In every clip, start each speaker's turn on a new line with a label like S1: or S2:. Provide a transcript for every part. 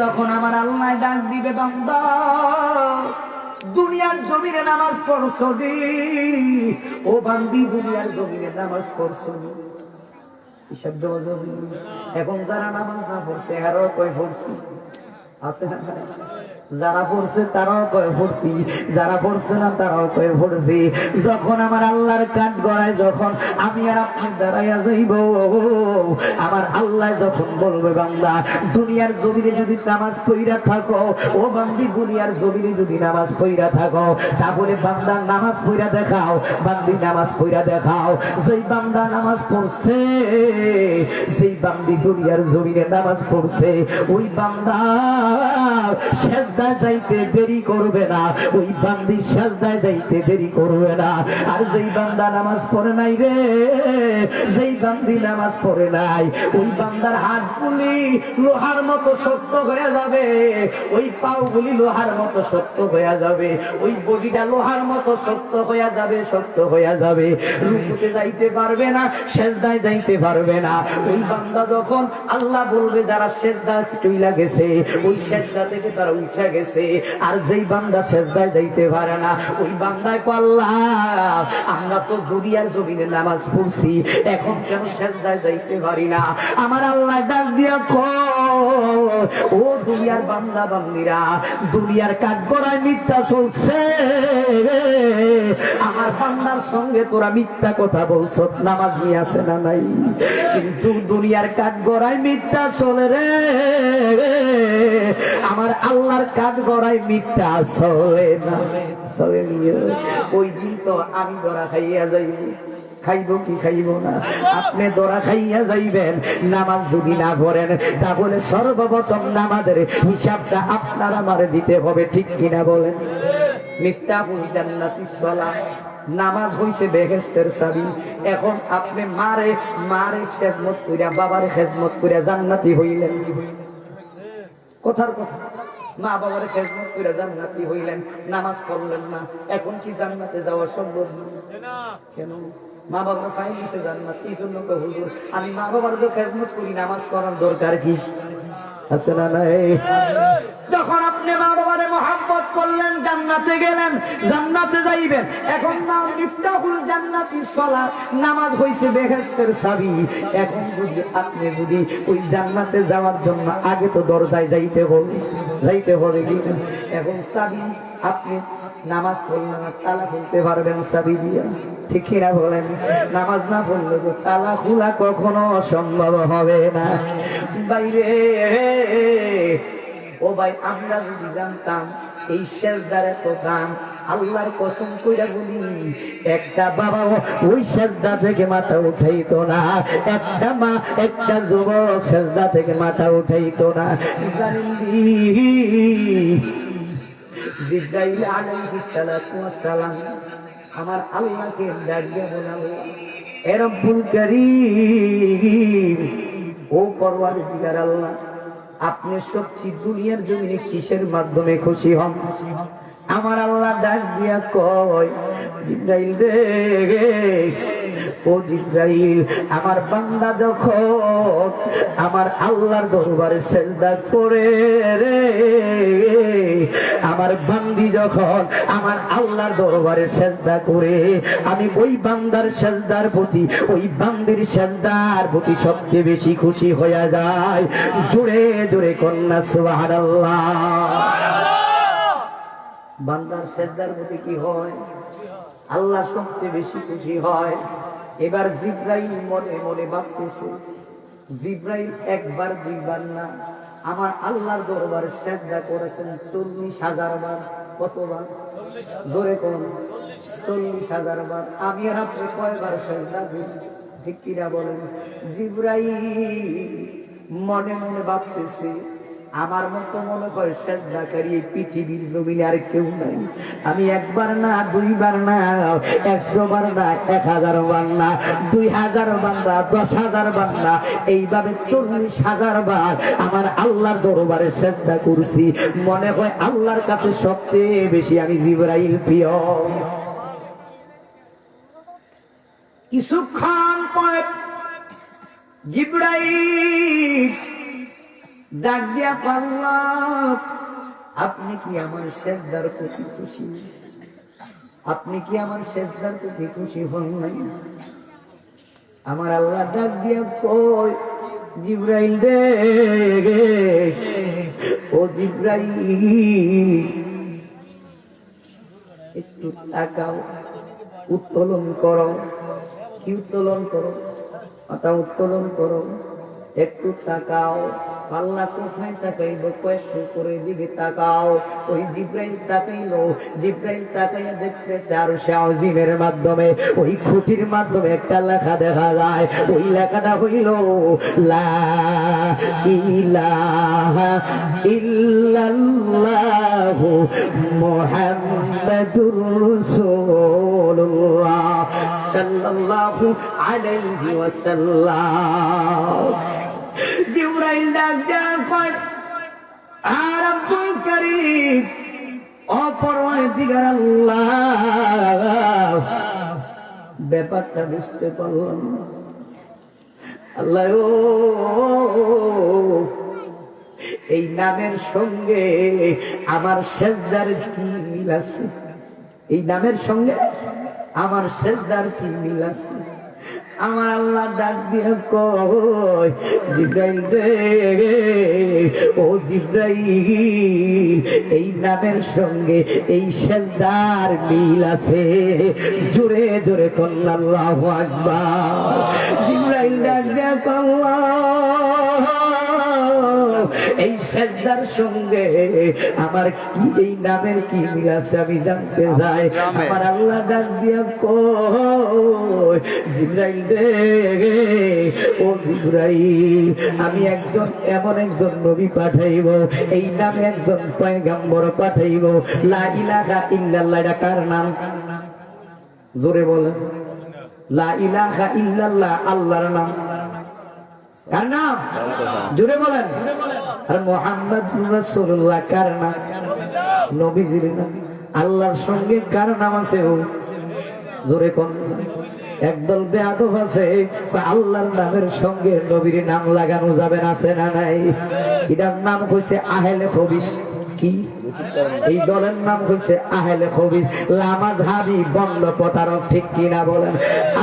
S1: তখন আমার আল্লাহ ডাক দিবে, বান্দা দুনিয়ার জমিনে নামাজ পড়ছো নি? ও বান্দি দুনিয়ার জমিনে নামাজ পড়ছো নি? এখন যারা নামাজ না পড়ছে আরো কই পড়ছি আছে না? যারা পড়ছে তারাও কয়ে পড়ছি, যারা পড়ছে না তারাও কয়ে পড়ছি। যখন আমার আল্লাহর কাঠ গড়ায়, যখন আমি আর আপনি দাঁড়াইয়া যাইব, আমার আল্লাহ যখন বলবে, বান্দা দুনিয়ার জমিনে যদি নামাজ পড়িয়া থাকো, ও বান্দি দুনিয়ার জমিনে যদি নামাজ পড়িয়া থাকো, তারপরে বান্দা নামাজ পড়িয়া দেখাও, বান্দি নামাজ পড়িয়া দেখাও। যেই বান্দা নামাজ পড়ছে, সেই বান্দি দুনিয়ার জমিনে নামাজ পড়ছে, ওই বান্দা সেজদায় যাইতে দেরি করবে না, ওই বান্দি সেজদায় যাইতে দেরি করবে না। আর যেই বান্দা নামাজ পড়ে নাই রে, যেই বান্দি নামাজ পড়ে নাই, ওই বান্দার হাতগুলি লোহার মতো শক্ত হয়ে যাবে, ওই পাওগুলি লোহার মতো শক্ত হয়ে যাবে, ওই বডিটা লোহার মতো শক্ত হয়ে যাবে, শক্ত হয়ে যাবে। রুকুতে যাইতে পারবে না, সেজদায় যাইতে পারবে না। ওই বান্দা যখন আল্লাহ বলবে যারা সেজদা চইলা গেছে, ওই সেজদা থেকে তারা উঠে গেছে। আর যেই বান্দা সেজদায় যাইতে পারে না, ওই বান্দায় কো, আল্লাহ আমরা তো দুনিয়ার জমিনে নামাজ পড়ছি, এখন কেন সেজদায় যাইতে পারি না? আমার আল্লাহ ডাক দিয়া কয়, ও দুনিয়ার বান্দা বান্দিরা, দুনিয়ার কাঠগড়ায় মিথ্যা চলছে, আমার বান্দার সঙ্গে তোরা মিথ্যা কথা বলছ, নামাজ নিয়ে আসে না নাই? কিন্তু দুনিয়ার কাঠগড়ায় মিথ্যা চলে রে, আমার আল্লাহর কাঠগড়ায় মিথ্যা চলে না, চলে নিয়ে। ওই দিন তো আমি ধরা খাইয়া যাইব, খাইব কি খাইব না? আপনি ধরা খাইয়া যাইবেন। নামাজ যদি না পড়েন, তাহলে সর্বপ্রথম নামাজের হিসাবটা আপনার আমার দিতে হবে, ঠিক কিনা বলেন? মিফতাহুল জান্নাতিস সালাহ, নামাজ হইছে বেহেশতের চাবি। এখন আপনি মারে খেদমত কইরা, বাবারে খেদমত কইরা জান্নাতি হইলেন। কথার কথা, মা বাবার খেদমত কইরা জান্নাতি হইলেন, নামাজ পড়লেন না, এখন কি জান্নাতে যাওয়া সম্ভব না? কেন? মা বাবার পাই দিছে জান্নাত, এই জন্য তো হুজুর আমি মা বাবার তো খেদমত করি, নামাজ করার দরকার কি আছে না নাই? যখন আপনি মা বাবারে মহব্বত করলেন, জান্নাতে গেলেন, জান্নাতে যাইবেন। এখন না মিফতাহুল জান্নাতিস সালাত, নামাজ হইছে বেহেশতের চাবি। এখন যদি আপনি যদি ওই জান্নাতে যাওয়ার জন্য আগে তো দরজায় যাইতে হবে কি? এখন চাবি আপনি নামাজ পড়লে না, তালা খুলতে পারবেন চাবি দিয়া, ঠিক কিনা বলেন? নামাজ না পড়লে তো তালা খোলা কখনো সম্ভব হবে না। বাইরে ও ভাই, আমরা যদি জানতাম এই সেজদার এত দাম, আল্লাহর কসম কইরা বলি, একটা বাবা ওই সেজদা থেকে মাথা উঠাইতো না, একটা মা একটা যুবক সেজদা থেকে মাথা উঠাইতো না। জানেন জিবরাইল আলাইহিস সালাতু ওয়াস সালাম আমার আল্লাহকে ডাক দিয়ে বলল, এ রব্বুল কারীম, ও পরওয়ারদিগার আল্লাহ, আপনি সবচেয়ে দুনিয়ার জমিনে কিসের মাধ্যমে খুশি হন? আমার আল্লাহ ডাক দিয়া কয়, জিবরাইল রে, ও জিবরাইল, আমার বান্দা যখন আমার আল্লাহর দরবারে সেজদা করে রে, আমার বান্দি যখন আমার আল্লাহর দরবারে সেজদা করে, আমি ওই বান্দার সেজদার প্রতি, ওই বান্দির সেজদার প্রতি সবচেয়ে বেশি খুশি হয়ে যায়। জোরে জোরে কন্যা সুবহানাল্লাহ। বান্দার সেজদার প্রতি কি হয়? আল্লাহ সবচেয়ে বেশি খুশি হয়। এবার জিবরাইল মনে মনে ভাবতেছে, জিবরাইল একবার দুইবার না, আমার আল্লাহর দরবারে সেজদা করেছেন 40,000 বার। কতবার? জোরে কোন? 40,000 বার। আমি আর আপনি কয়বার সেজদা করি, ঠিক কিনা বলেন? জিবরাইল মনে মনে ভাবতেছে, আমার মতো মনে হয় সেজদাকারী এই পৃথিবীর জমিনে আর কেউ নাই। আমি একবার না, দুইবার না, 100 বার না, 1000 বার না, 2000 বার না, 10,000 বার না, এইভাবে 40,000 বার আমার আল্লাহর দরবারে সেজদা করছি। মনে হয় আল্লাহর কাছে সবচেয়ে বেশি আমি জিবরাইল প্রিয়। কিছুক্ষণ পরে জিবরাইল ডাক দিয়া আল্লাহ আপনি কি আমার সেজদার প্রতি খুশি? আপনি কি আমার সেজদার প্রতি খুশি হন নাই? আমার আল্লাহ ডাক দিয়া কই, জিবরাইল রে, ও জিবরাইল একটু তাকাও, উত্তোলন করো। কি উত্তোলন করো? মাথা উত্তোলন করো, একটু তাকাও। আল্লাহ কোথায় তাকাইব? কয়েকটু করে দিকে তাকাও। ওই জিবরাইল তাকাইলো, জিবরাইল তাকাইয়া দেখতেছে আরশে আজিমের মাধ্যমে, ওই খুঁটির মাধ্যমে একটা লেখা দেখা যায়। ওই লেখাটা হইল লা ইলাহা ইল্লাল্লাহু মুহাম্মাদুর রাসূলুল্লাহ সাল্লাল্লাহু আলাইহি ওয়াসাল্লাম। জিবরাইল ডাক দেয়া কয়, আর আব্দুল কারীম অপরওয়ারদিগার আল্লাহ, ব্যাপারটা বুঝতে পারলাম না। আল্লাহ ও, এই নামের সঙ্গে আমার সেজদার কি মিল আছে? এই নামের সঙ্গে আমার সেজদার কি মিল আছে? আমার আল্লাহ ডাক দিয়ে কয়, জিবরাইল রে, ও জিবরাইল এই নামের সঙ্গে এই সেজদার মিল আছে। জোরে জোরে কন্যা আল্লাহু আকবার। জিবরাইল ডাক দিয়ে কয়, এই সেজদার সঙ্গে আমার কি এই নামের কি মিল আছে আমি জানতে চাই। আমার আল্লাহ ডাক দিয়া কয়, জিবরাইল রে, ও জিবরাইল আমি একজন এমন একজন নবী পাঠাইব, এই নামে একজন পয়গম্বর পাঠাইব। লা ইলাহা ইল্লাল্লাহ, এটা কার নাম? জোরে বলেন। লা ইলাহা ইল্লাল্লাহ আল্লাহর নাম। কার নাম? জোরে বলেন। আর মুহাম্মাদুর রাসূলুল্লাহ কার নাম? নবীজির নাম। আল্লাহর সঙ্গে কার নাম আছে? ও জোরে কোন? একদল বেয়াদব আছে, আল্লাহর নামের সঙ্গে নবীর নাম লাগানো যাবে না, আছে না নাই? এটার নাম হচ্ছে আহলে খবিস। কি? এই দলের নাম হচ্ছে আহলে খবিস, লামাযহাবী বন্ড প্রতারক। ঠিক কিনা বলেন?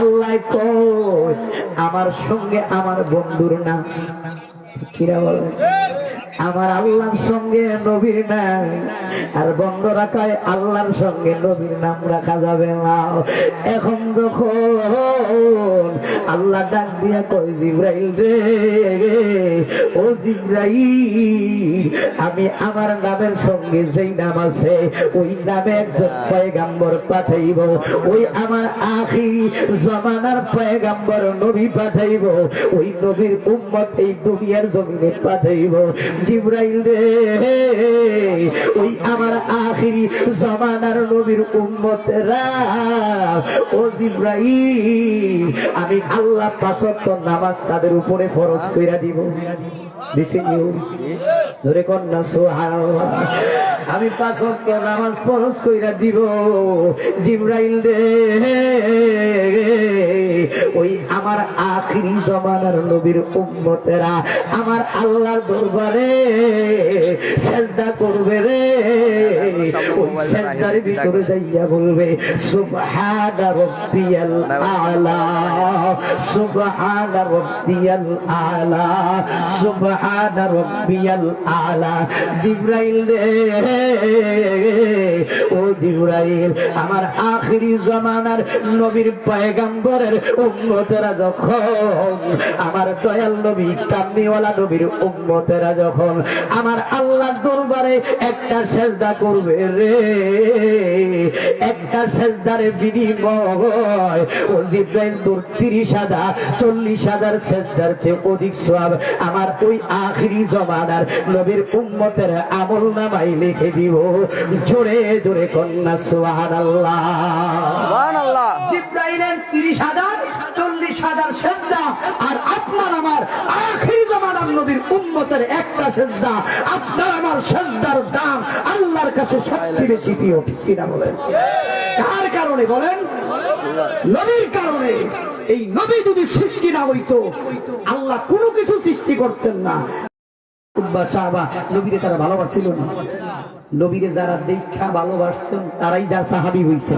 S1: আল্লাহ কয় আমার সঙ্গে আমার বন্ধুর নাম, কিরা বলেন? আমার আল্লাহর সঙ্গে নবীর নাম, আর বন্ধ রাখায় আল্লাহর সঙ্গে নবীর নাম রাখা যাবে না। এখন যখন আল্লাহ ডাক দিয়া কয়, জিবরাইল রে, ও জিবরাইল আমি আমার নামের সঙ্গে যেই নাম আছে ওই নামে একজন পয়গম্বর পাঠাইব। ওই আমার আখিরি জামানার পয়গম্বর নবী পাঠাইব। ওই নবীর উম্মত এই দুনিয়ার জমিনে পাঠাইব। জিবরাইল রে, ওই আমার আখিরি জামানার নবীর উম্মতেরা, ও জিবরাইল আমি আল্লাহ ৫ ওয়াক্ত নামাজ তাদের উপরে ফরজ কইরা দিব। ধরে কন্যা সুবহানাল্লাহ। আমি ৫ ওয়াক্ত নামাজ ফরজ কইরা দিব। জিবরাইল রে, ওই আমার আখিরি জামানার নবীর উম্মতেরা আমার আল্লাহর দরবারে সেজদা করবে রে। ওই সেজদার ভিতরে যাইয়া বলবে সুবহানা রাব্বিয়াল আলা, সুবহানা রাব্বিয়াল আলা, সুবহানা রাব্বিয়াল আলা। জিবরাইল রে, ও জিবরাইল আমার আখিরি জামানার নবীর পয়গম্বরের উম্মতেরা যখন আমার দয়াল নবী কামলিওয়ালা নবীর উম্মতেরা যখন আমার আল্লাহর দরবারে একটা সেজদা করবে রে, একটা সেজদার বিনিময় ও জিবরাইল তোর ৩০,০০০ ৪০,০০০ সেজদার চেয়ে অধিক সওয়াব আমার ওই আখিরি জামানার নবীর উম্মতের আমলনামায় লিখে দিব। জোরে জোরে কন্যা সুবহানাল্লাহ, সুবহানাল্লাহ। জিবরাইলের ৩০,০০০ ৪০,০০০ সেজদা আর আপনার আমার আখিরি জামানার নবীর উম্মতের একটা সেজদা, আপনার আমার সেজদার দাম আল্লাহর কাছে সবচেয়ে বেশি প্রিয়। ঠিক কিনা বলেন? কার কারণে বলেন? নবীর কারণে। এই নবী যদি সৃষ্টি না হইতো আল্লাহ কোনো কিছু সৃষ্টি করতেন না। নবীরে তারা ভালোবাসছিল না, নবীরে যারা দেখা ভালোবাসছেন তারাই যা সাহাবী হইছে।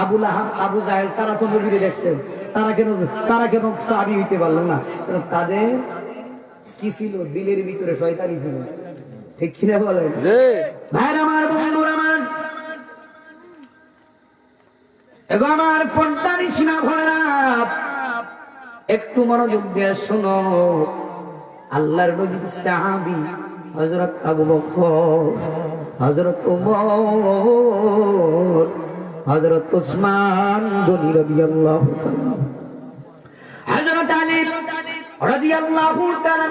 S1: আবু লাহাব আবু জাহেল তারা তো নবীরে দেখছেন, তারা কেন সাহাবী হইতে পারলো না? তাদের কি ছিল? দিলের ভিতরে শয়তানি ছিল, ঠিক কিনা বলেন? ভাইরা আমার, বন্ধুরা আমার, এগো আমার পর্দারি সীমা ভরা, একটু মনোযোগ দিয়ে শোনো। আল্লাহর নবীর সাহাবী হযরত আবু বকর, হযরত ওমর, হযরত উসমান গনি রাদিয়াল্লাহু তাআলা, হযরত আলী রাদিয়াল্লাহু তাআলা,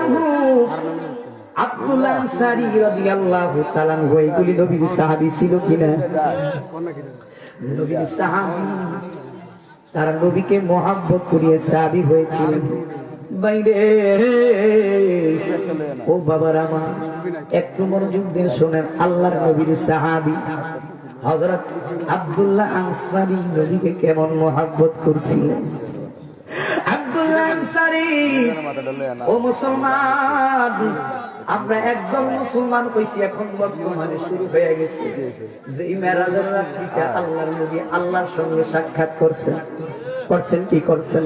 S1: আব্দুল্লাহ আনসারী রাদিয়াল্লাহু তাআলা, এগুলি নবীর সাহাবী ছিল কিনা? নবীর সাহাবী, তারা নবীকে মহব্বত করিয়ে সাহাবী হয়েছিলেন। বাইরে ও বাবার আমার, একটু মনোযোগ দিয়ে শোনেন। আল্লাহর নবীর সাহাবী হযরত আব্দুল্লাহ আনসারী নবীকে কেমন মহব্বত করছিলেন। আব্দুল্লাহ আনসারী, ও মুসলমান, আমরা একদম মুসলমান কইছি, এখন বর্তমানে শুরু হয়ে গেছে যে মেরাজের রাত্রিতে আল্লাহর নবী আল্লাহর সঙ্গে সাক্ষাৎ করছেন। কি করছেন?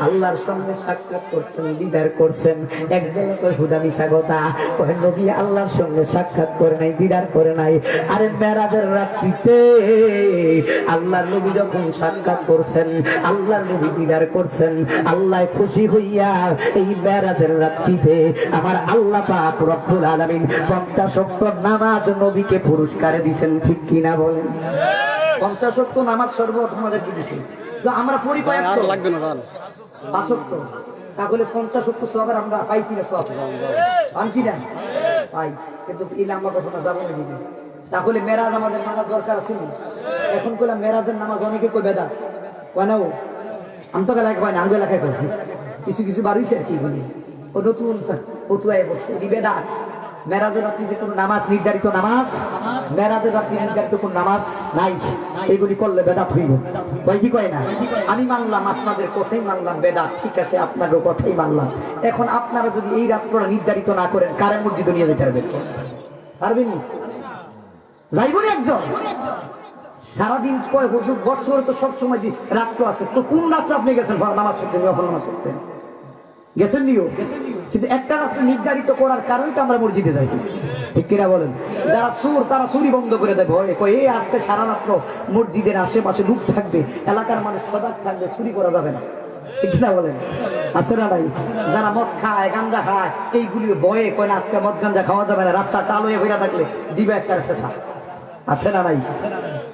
S1: আল্লাহর সঙ্গে সাক্ষাৎ করছেন, দিদার করছেন। একদল কয় হুদা মিছা কথা, কয় নবী আল্লাহর সঙ্গে সাক্ষাৎ করে নাই, দিদার করে নাই। আরে মেরাজের রাত্রিতে আল্লাহর নবী যখন সাক্ষাৎ করছেন, আল্লাহর নবী দিদার করছেন, আল্লাহ খুশি হইয়া এই মেরাজের রাত্রিতে আমার আল্লাহ পাক রব্বুল আলামিন 50 ওয়াক্ত নামাজ নবীকে পুরস্কারে দিবেন, ঠিক কিনা বলেন? 50 ওয়াক্ত নামাজ সর্বপ্রথম আমাদেরকে দিয়েছেন। আমরা পরিচয় লাগবে না, 5 ওয়াক্ত, তাহলে 50 ওয়াক্ত সওয়াব আমরা পাই কিনা? সওয়াব পান কিনা? পাই। কিন্তু এই নাম্বার কথা যাবো না দিদি। তাহলে মেরাজ আমাদের নামাজ দরকার আছে না? এখন কইলাম মেরাজের নামাজ অনেকে কই বেদা কয় না, আমি তো লেখা পাই না, আঙ্গুল লেখা কই, কিছু কিছু বাড়িছে আর কি বলি, ও নতুন ফতুয়ায় বসছে বেদা। মেরাজের রাত্রিতে কোন নামাজ, নির্ধারিত নামাজ, মেরাজের রাত্রি নির্ধারিত কোন নামাজ নাই, এইগুলি করলে বেদাত হইব। ভাই কি কয় না? আমি মানলাম, আপনাদের কথাই মানলাম বেদাত, ঠিক আছে, আপনাদের কথাই মানলাম। এখন আপনারা যদি এই রাত্রটা নির্ধারিত না করেন, কারের মসজিদে নিয়ে যেতে পারবেন? পারবেন? যাইবনি একজন সারাদিন কয় হুজুর বছরে তো সবসময় রাত্র আছে, তো কোন রাত্রে আপনি গেছেন নামাজ পড়তে? যখন নামাজ পড়তেন গেছেন নিও, কিন্তু একটা রাত্রে নির্ধারিত করার কারণে তো আমরা মসজিদে যাই, ঠিক কিনা বলেন? যারা চোর তারা চুরি বন্ধ করে দেয় ভয়ে, কয় এই আজকে সারা রাত্র মসজিদের আশেপাশে লোক থাকবে, এলাকার মানুষ সজাগ থাকবে, চুরি করা যাবে না, ঠিক কিনা বলেন? আছে না নাই? যারা মদ খায়, গাঞ্জা খায়, এইগুলি ভয়ে কয় না আজকে মদ গাঞ্জা খাওয়া যাবে না, রাস্তা টালো হয়ে ঘুরে থাকলে দিবে একটা শেষা, আছে না নাই?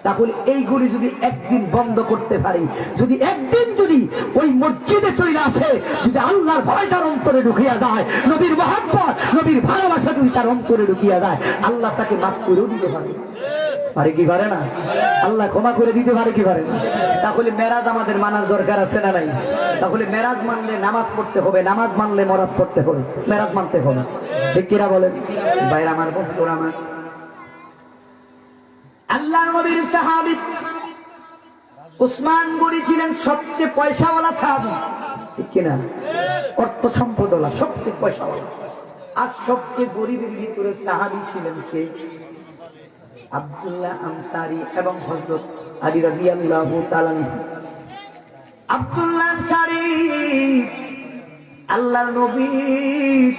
S1: তাহলে এইগুলি যদি একদিন বন্ধ করতে পারি, যদি একদিন যদি ওই মসজিদে চলে আসে, যদি আল্লাহর ভয় তার অন্তরে ঢুকিয়া যায়, নবীর মহব্বত, নবীর ভালোবাসা যদি তার অন্তরে ঢুকিয়া যায়, আল্লাহ তাকে মাফ করেও দিতে পারে। পারে কি পারে না? আল্লাহ ক্ষমা করে দিতে পারে কি পারে না? তাহলে মেরাজ আমাদের মানার দরকার আছে না নাই? তাহলে মেরাজ মানলে নামাজ পড়তে হবে, নামাজ মানলে মরাজ পড়তে হবে, মেরাজ মানতে হবে, ঠিক কিনা বলেন? ভাইরা আমার, বন্ধুরা আমার, আল্লাহ নবীর সাহাবী উসমান গনি ছিলেন সবচেয়ে পয়সাওয়ালা সাহাবী, ঠিক কিনা? অর্থ সম্পদওয়ালা, সবচেয়ে পয়সাওয়ালা। আর সবচেয়ে গরিবের ভিতরে সাহাবী ছিলেন কে? আব্দুল্লাহ আনসারী এবং হযরত আলী রাদিয়াল্লাহু তাআলা। আব্দুল্লাহ আনসারী আল্লাহর নবীর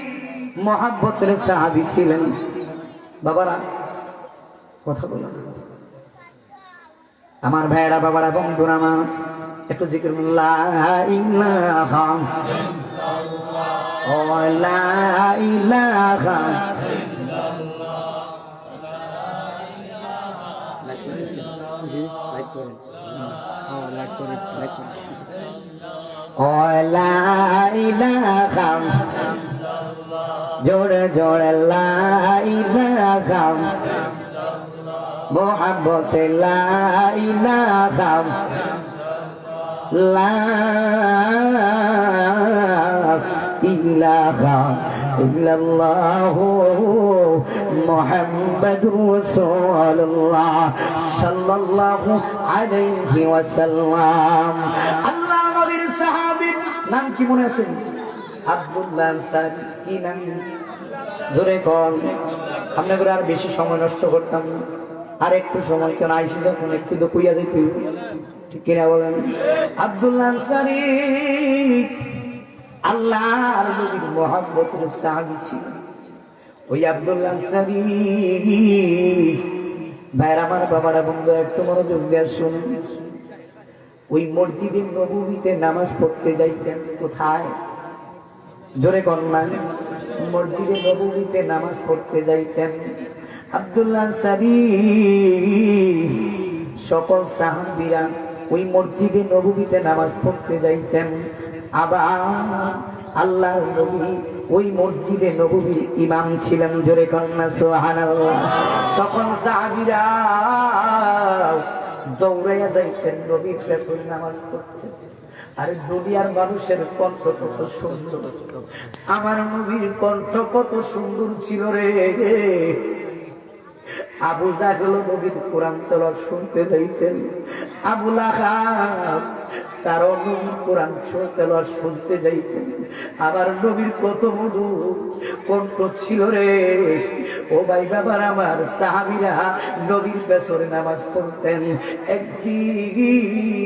S1: মহব্বতের সাহাবী ছিলেন। বাবারা কথা বলা, আমার ভাইয়েরা, বাবারা, বন্ধুরা আমার, একটু জিকির লা ইলাহা ইল্লাল্লাহ, লা ইলাহা জোরে জোরে লা ইলাহা মোহাম্মদ লা ইলাহা ইল্লাল্লাহ মুহাম্মাদুর রাসূলুল্লাহ সাল্লাল্লাহু আলাইহি ওয়াসাল্লাম। আল্লাহ নবীর সাহাবীর নাম কি মনে আছে? আব্দুল্লাহ আনসারী। কি নাম? জোরে কন। আপনাদের আর বেশি সময় নষ্ট করতাম না, আর একটু সময় কেন আইসি যখন একটু তো কইয়া যাই তুই, ঠিক কিনা বলেন? আব্দুল্লাহ আনসারী আল্লাহর নবীর মুহাব্বতের সাহাবী ছিলেন। ওই আব্দুল্লাহ আনসারী ভাইয়ের আমার বাবারা বন্ধু একটু মনোযোগ দিয়ে শুনুন। ওই মসজিদে নববীতে নামাজ পড়তে যাইতেন। কোথায়? জোরে কন্যা। মসজিদে নববীতে নামাজ পড়তে যাইতেন আব্দুল্লাহ আনসারী। সকল সাহাবীরা ওই মসজিদে নববীতে নামাজ পড়তে যাইতেন। আবার আল্লাহর নবী ওই মসজিদে নববীর ইমাম ছিলেন। জোরে কন্যা সুবহানাল্লাহ। সকল সাহাবীরা দৌড়াইয়া যাইতেন নবীর পেছনে নামাজ পড়তে। আরে দুনিয়ার মানুষের কণ্ঠ কত সুন্দর, আমার নবীর কণ্ঠ কত সুন্দর ছিল রে। আবু জাহেল নবীর কোরআন তেলাওয়াত শুনতে যাইতেন, আবু লাহাব তার নবীর কোরআন তেলাওয়াত শুনতে যাইতেন। আবার নবীর কত মধুর কণ্ঠ ছিল রে। ও ভাই বাবার আমার, সাহাবীরা নবীর পেছনে নামাজ পড়তেন। একদিন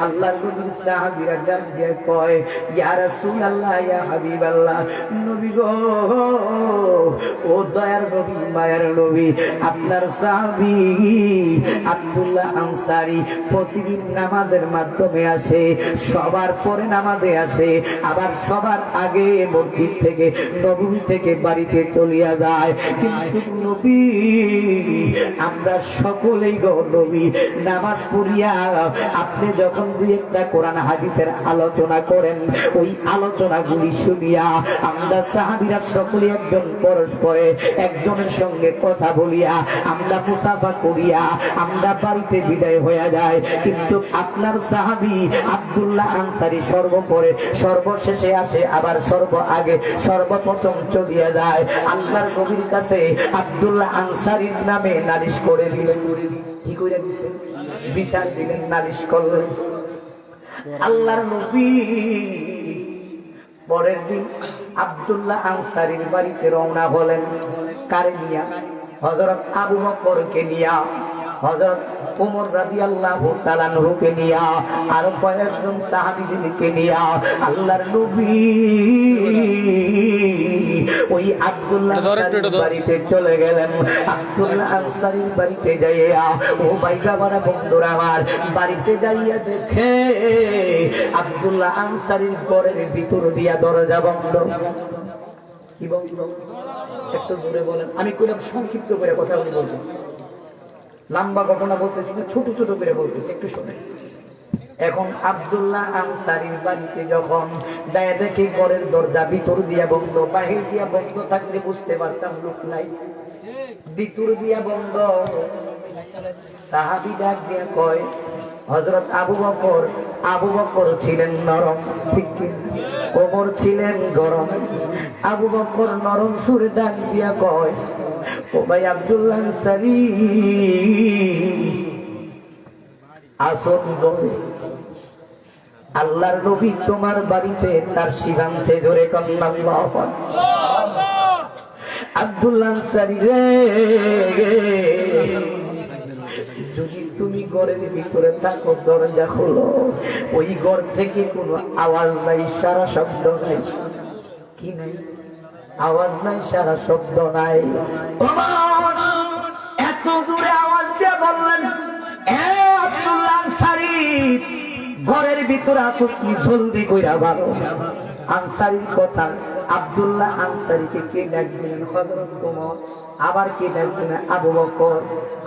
S1: আল্লাহর নবীর সাহাবীরা ডাক দিয়ে কয়, ইয়া রাসূলুল্লাহ, ইয়া হাবিবাল্লাহ, নবী গো, ও দয়ার নবী, মায়ার নবী, আপনার সাহাবী আব্দুল্লাহ আনসারী প্রতিদিন নামাজের মাধ্যমে আসে, সবার পরে নামাজে আসে, আবার সবার আগে মসজিদ থেকে নববী থেকে বাড়িতে চলিয়া যায়। কিন্তু নবী, আমরা সকলেই গো নবী নামাজ পড়িয়া আপনি যখন দুই একটা কোরআন হাদিসের আলোচনা করেন, ওই আলোচনাগুলি শুনিয়া আমরা সাহাবীরা সকলে একজন পরস্পরে একজনের সঙ্গে কথা বলিয়া আমরা মুসাফা করিয়া আমরা বাড়িতে বিদায় হয়ে যায়। কিন্তু আপনার সাহাবী আব্দুল্লাহ আনসারী সর্বপরে সর্বশেষে আসে, আবার সর্ব আগে সর্বপ্রথম চলিয়া যায়। আল্লাহর নবীর কাছে আব্দুল্লাহ আনসারীর নামে নালিশ করে দিলেন। কি কইরা দিয়েছেন? বিচার দিলেন, নালিশ করলেন। আল্লাহর নবী পরের দিন আব্দুল্লাহ আনসারীর বাড়িতে রওনা হলেন। কারে নিয়া? হযরত আবু বকরকে নিয়া, হযরত ওমর রাদিয়াল্লাহু তাআলা আনহুকে নিয়া, আর কয়েকজন সাহাবীদেরকে নিয়া আল্লাহর নবী ওই আব্দুল্লাহ আনসারীর বাড়িতে চলে গেলেন। আব্দুল্লাহ আনসারীর বাড়িতে যাইয়া, ও ভাই বাবারা বন্ধুরা আমার, বাড়িতে যাইয়া দেখে আব্দুল্লাহ আনসারীর ঘরের ভিতর দিয়া দরজা বন্ধ। কি বন্ধ? একটু জোরে বলেন। আমি কইলাম সংক্ষিপ্ত করে কথা বলতেছি, লম্বা ঘটনা বলতেছি না, ছোট ছোট করে বলতেছি, একটু শোনেন। এখন আব্দুল্লাহ আনসারীর বাড়িতে যখন যায় দেখে ঘরের দরজা ভিতর দিয়া বন্ধ, বাহির দিয়া বন্ধ থাকলে বুঝতে পারতাম লোক নাই, ভিতর দিয়া বন্ধ। সাহাবী ডাক দিয়া কয়, হযরত আবু বকর, আবু বকর ছিলেন নরম, ঠিক কি? ওমর ছিলেন গরম। আবু বকর নরম সুরে ডাক দিয়া কয়, ও ভাই আব্দুল্লাহ আনসারী, আসুন বসে। আল্লাহর নবী তোমার বাড়িতে তার সিদ্ধান্তে জোরে কন্যা। আব্দুল্লাহ আনসারী রে, যদি তুমি ঘরের ভিতরে থাকো, দরজা খোলো, ওই ঘর থেকে কোনো আওয়াজ নাই, সারা শব্দ নাই। কি নাই? আওয়াজ নাই, সারা শব্দ নাই। এত জোরে আওয়াজ দিয়ে বললেন, এ আব্দুল্লাহ আনসারী, ঘরের ভিতরে আসো, তুমি জলদি কইরা বারো। আনসারীর কথা, আব্দুল্লাহ আনসারীকে কে ডাক দিলেন? হযরত ওমর। আবার কে ডাক দিলেন? আবু বকর।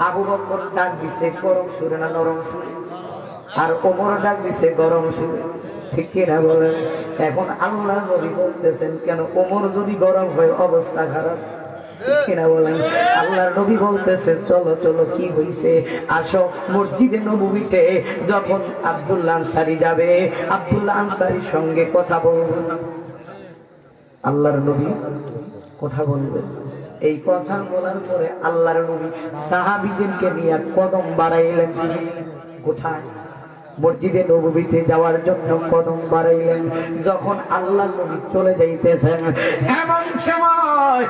S1: আবু বকর ডাক দিছে গরম সুরে না নরম সুরে? আর ওমর ডাক দিছে গরম সুরে, ঠিক কিনা বলেন? এখন আল্লাহর নবী বলতেছেন, কেন ওমর যদি গরম হয় অবস্থা খারাপ, ঠিক কিনা বলেন? আল্লাহর নবী বলতেছে, চলো চলো, কি হইছে? আসো মসজিদে নববীতে। যখন আব্দুল্লাহ আনসারী যাবে, আব্দুল্লাহ আনসারীর সঙ্গে কথা বলবে। আল্লাহর নবী কথা বলবেন। এই কথা বলার পরে আল্লাহর নবী সাহাবীদেরকে নিয়ে কদম বাড়াইলেন। কোথায়? মসজিদে নববীতে যাওয়ার জন্য কদম বাড়াইলেন। যখন আল্লাহর নবী চলে যাইতেছেন, এমন সময়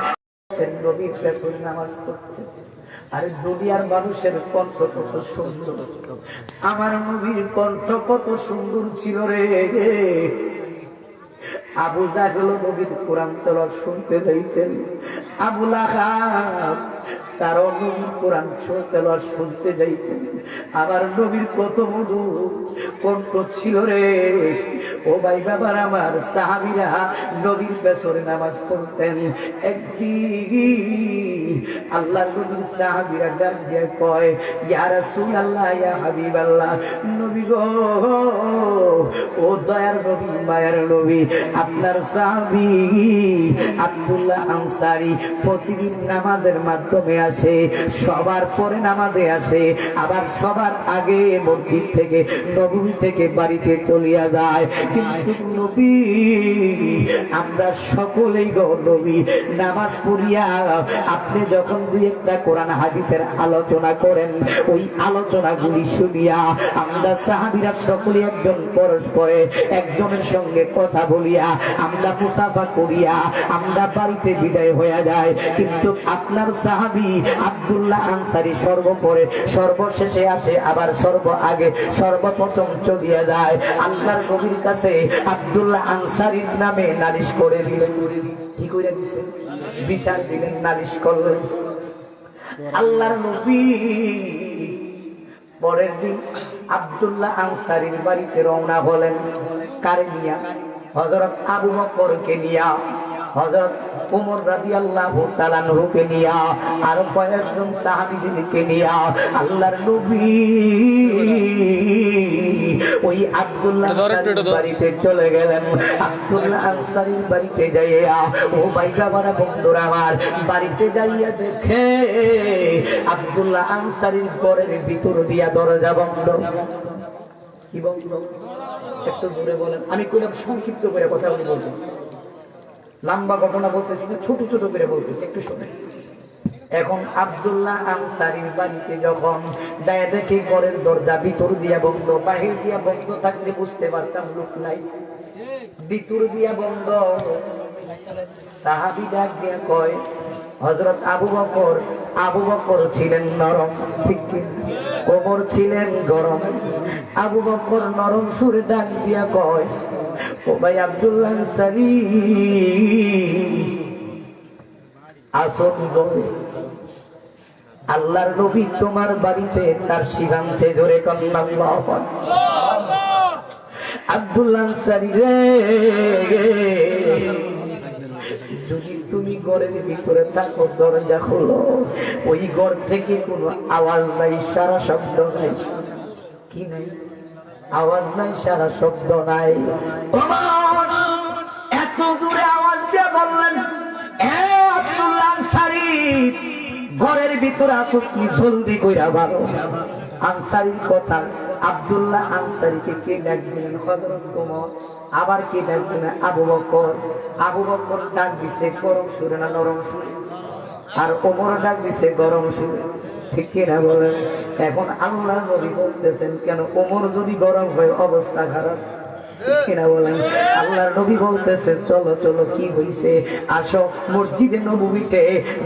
S1: নবীর পেছনে নামাজ পড়ছে। আর দুনিয়ার মানুষের কণ্ঠ কত সুন্দর, আমার নবীর কণ্ঠ কত সুন্দর ছিল রে। আবু জাহেল নবীর কোরআন তেলাওয়াত শুনতে যাইতেন, আবু লাহাব তার নবীর কোরআন তেলাওয়াত শুনতে যাইতেন। আমার নবীর কত মধুর কণ্ঠ ছিল রে। ও ভাই বাবার আমার, সাহাবীরা নবীর পেছনে নামাজ পড়তেন। একদিন আল্লাহর নবীর সাহাবীরা ডাক দিয়ে কয়, ইয়া রাসূলুল্লাহ, ইয়া হাবিবাল্লাহ, নবী গো, ও দয়ার নবী, মায়ার নবী, আপনার সাহাবী আব্দুল্লাহ আনসারী প্রতিদিন নামাজের মাধ্যমে আসে, সবার পরে নামাজে আসে, আবার সবার আগে মসজিদ থেকে নবী থেকে বাড়িতে চলিয়া যায়। কিন্তু নবী, আমরা সকলেই গো নবী, নামাজ পড়িয়া আপনি যখন দুই একটা কোরআন হাদিসের আলোচনা করেন, ওই আলোচনাগুলি শুনিয়া আমরা সাহাবীরা সকলে একজন পরস্পরে একজনের সঙ্গে কথা বলিয়া আমরা মুসাফা করিয়া আমরা বাড়িতে বিদায় হয়ে যায়। কিন্তু আপনার সাহাবী আব্দুল্লাহ আনসারী সর্বপরে সর্বশেষে আসে, আবার সর্ব আগে সর্বপ্রথম চলিয়া যায়। আল্লাহর নবীর কাছে আব্দুল্লাহ আনসারীর নামে নালিশ করে দিলেন। কি করে দিয়েছেন? বিচার দিলেন, নালিশ করলেন। আল্লাহর নবী পরের দিন আব্দুল্লাহ আনসারীর বাড়িতে রওনা হলেন। কারে নিয়া? হযরত আবু বকরকে নিয়া, হযরত ওমর রাদিয়াল্লাহু তাআলা আনহুকে নিয়া, আর কয়েকজন সাহাবীদেরকে নিয়া আল্লাহর নবী ওই আব্দুল্লাহ আনসারীর বাড়িতে চলে গেলেন। আব্দুল্লাহ আনসারীর বাড়িতে যাইয়া, ও ভাই বাবারা, বন্ধুরা আমার, বাড়িতে যাইয়া দেখে আব্দুল্লাহ আনসারীর ঘরের ভিতর দিয়া দরজা বন্ধ। কি বন্ধ? একটু জোরে বলেন। আমি কইলাম সংক্ষিপ্ত করে কথা বলতেছি, লম্বা ঘটনা বলতেছি না, ছোট ছোট করে বলতেছি, একটু শোনেন। এখন আব্দুল্লাহ আনসারীর বাড়িতে যখন যায় দেখি ঘরের দরজা ভিতর দিয়া বন্ধ, বাহির দিয়া বন্ধ থাকলে বুঝতে পারতাম লোক নাই, ভিতর দিয়া বন্ধ। সাহাবী ডাক দিয়া কয়, হযরত আবু বকর, আবু বকর ছিলেন নরম, ঠিক কি? ওমর ছিলেন গরম। আবু বকর নরম সুরে ডাক দিয়া কয়, ও ভাই আব্দুল্লাহ আনসারী, আসুন বসে। আল্লাহর নবী তোমার বাড়িতে তার সিদ্ধান্তে জোরে কন্যা। আব্দুল্লাহ আনসারী রে, যদি তুমি ঘরের ভিতরে থাকো, দরজা খোলো, ওই ঘর থেকে কোনো আওয়াজ নাই, সারা শব্দ নাই। কি নাই? আওয়াজ নাই, সারা শব্দ নাই। এত জোরে আওয়াজ দিয়ে বললেন, এ আব্দুল্লাহ আনসারী, ঘরের ভিতরে আসো, তুমি জলদি কইরা ভালো। আনসারীর কথা, আব্দুল্লাহ আনসারীকে কে ডাক দিলেন? হযরত ওমর। আবার কে ডাক দিলেন? আবু বকর। আবু বকর ডাক দিছে গরম সুরে না নরম সুরে? আর ওমর ডাক দিছে গরম সুরে, ঠিক কিনা বলেন? এখন আল্লাহর নবী বলতেছেন, কেন ওমর যদি গরম হয় অবস্থা খারাপ, ঠিক কিনা বলেন? আল্লাহর নবী বলতেছে, চলো চলো, কি হইছে, আসো মসজিদে নববীতে।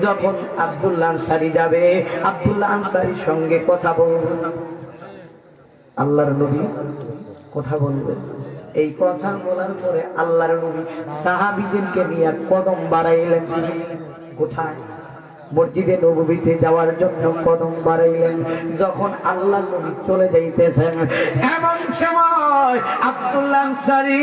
S1: যখন আব্দুল্লাহ আনসারী যাবে, আব্দুল্লাহ আনসারীর সঙ্গে কথা বলবে, আল্লাহর নবী কথা বলবে। এই কথা বলার পরে আল্লাহর নবী সাহাবীদেরকে নিয়ে কদম বাড়াইলেন। কোথায়? মসজিদে নববীতে যাওয়ার জন্য কদম বাড়াইলেন। যখন আল্লাহর নবী চলে যাইতেছেন, এমন সময় আব্দুল্লাহ আনসারী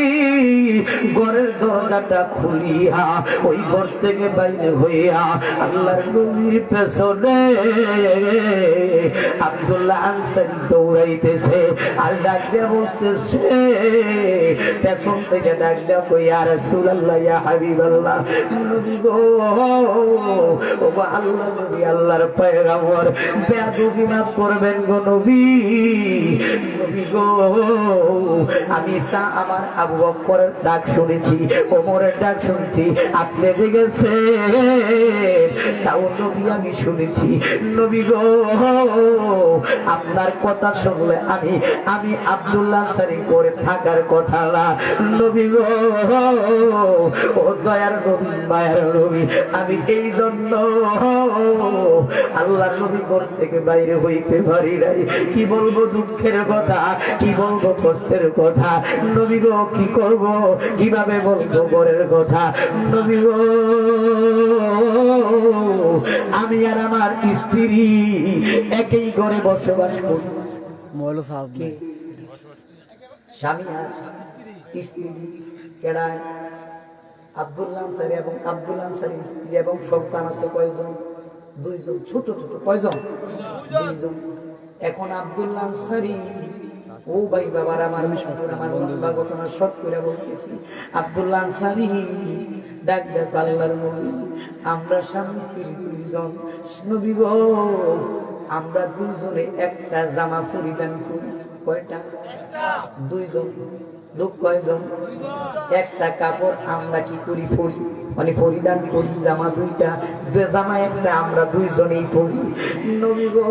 S1: ঘরের দরজাটা খুলিয়া ওই ঘর থেকে বাইরে হইয়া আল্লাহর নবীর পেছনে আব্দুল্লাহ আনসারী দৌড়াইতেছে। আর ডাক দিয়া বলতেছে, পেছন থেকে ডাক দিয়া কই, ইয়া রাসূলুল্লাহ, ইয়া হাবিবাল্লাহ, নবী গো, ও আল্লাহ নবী আল্লাহর পয়গম্বর বেয়াদবি মাফ করবেন গো নবী। নবী গো আমি আমার আবু বকরের ডাক শুনেছি, ওমরের ডাক শুনছি, আপনি জেগেছে তাও নবী আমি শুনেছি। নবী গো আপনার কথা শুনলে আমি আব্দুল্লাহ আনসারী করে থাকার কথা না। নবী গো ও দয়ার নবী মায়ার নবী, আমি এই জন্য আল্লাহর নবী ঘর থেকে বাইরে হইতে পারি নাই। কি বলবো দুঃখের কথা, কি বলবো কষ্টের কথা। নবী গো কি করব, কিভাবে বলবো ঘরের কথা। নবী গো আমি আর আমার স্ত্রী একই ঘরে বসবাস করি। স্বামী আর স্ত্রী কেডায়? আব্দুল্লাহ আনসারী এবং আব্দুল্লাহ আনসারী স্ত্রী এবং সন্তান আছে কয়জন? দুইজন। ছোট ছোট কয়জন? দুইজন। এখন আব্দুল্লাহ আনসারী, ও ভাই বাবার আমার লম্বা ঘটনা শর্ট করে বলতেছি। আব্দুল্লাহ আনসারী ডাক ডাক আল্লাহর নবী, আমরা স্বামী স্ত্রী দুইজন, নবী গো আমরা দুইজনে একটা জামা পরিধান করি। কয়টা? দুইজন। লোক কয়জন? একটা কাপড় আমরা কি করি? পরি, মানে পরিধান করি। জামা দুইটা, জামা একটা, আমরা দুইজনেই পরি। নবী গো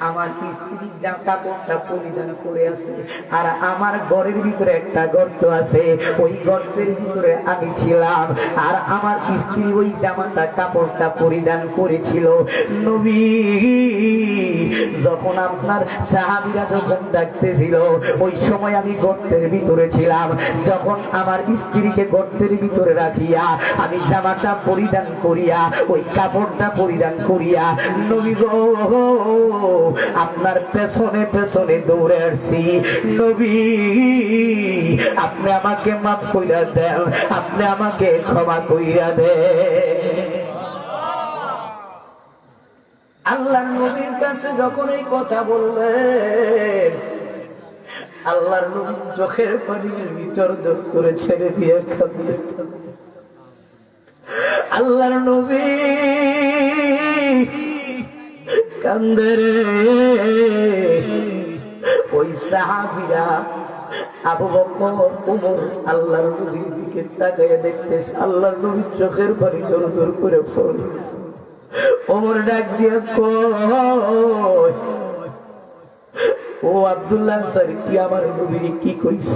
S1: আমার স্ত্রী যা কাপড়টা পরিধান করে আছে, আর আমার ঘরের ভিতরে একটা গর্ত আছে, ওই গর্তের ভিতরে আমি ছিলাম, আর আমার স্ত্রী ওই জামাটা কাপড়টা পরিধান করেছিল। নবী যখন আপনার সাহাবীরা যখন ডাকতেছিল, ওই সময় আমি গর্তের ভিতরে ছিলাম। যখন আমার স্ত্রীকে গর্তের ভিতরে রাখিয়া আমি জামাটা পরিধান করিয়া ওই কাপড়টা পরিধান করিয়া নবী গো আপনার পেছনে পেছনে দৌড়ে আসছি। নবী আপনি আমাকে মাফ কইরা দেন, আপনি আমাকে ক্ষমা কইরা দেন। আল্লাহর নবীর কাছে যখন এই কথা বললেন, আল্লাহর নবী চোখের পানির ভিতর জোর করে ছেড়ে দিয়ে কাঁদলেন। আল্লাহর নবী কান্দে রে। ওই সাহাবীরা আবু বকর ওমর আল্লাহর নবীর দিকে তাকিয়ে দেখতেছে, আল্লাহর নবীর চোখের পানি জোর জোর করে পড়ে। ওমর ডাক দিয়ে কয়, ও আব্দুল্লাহ আনসারী, তুই আমার নবীর কি কইছ?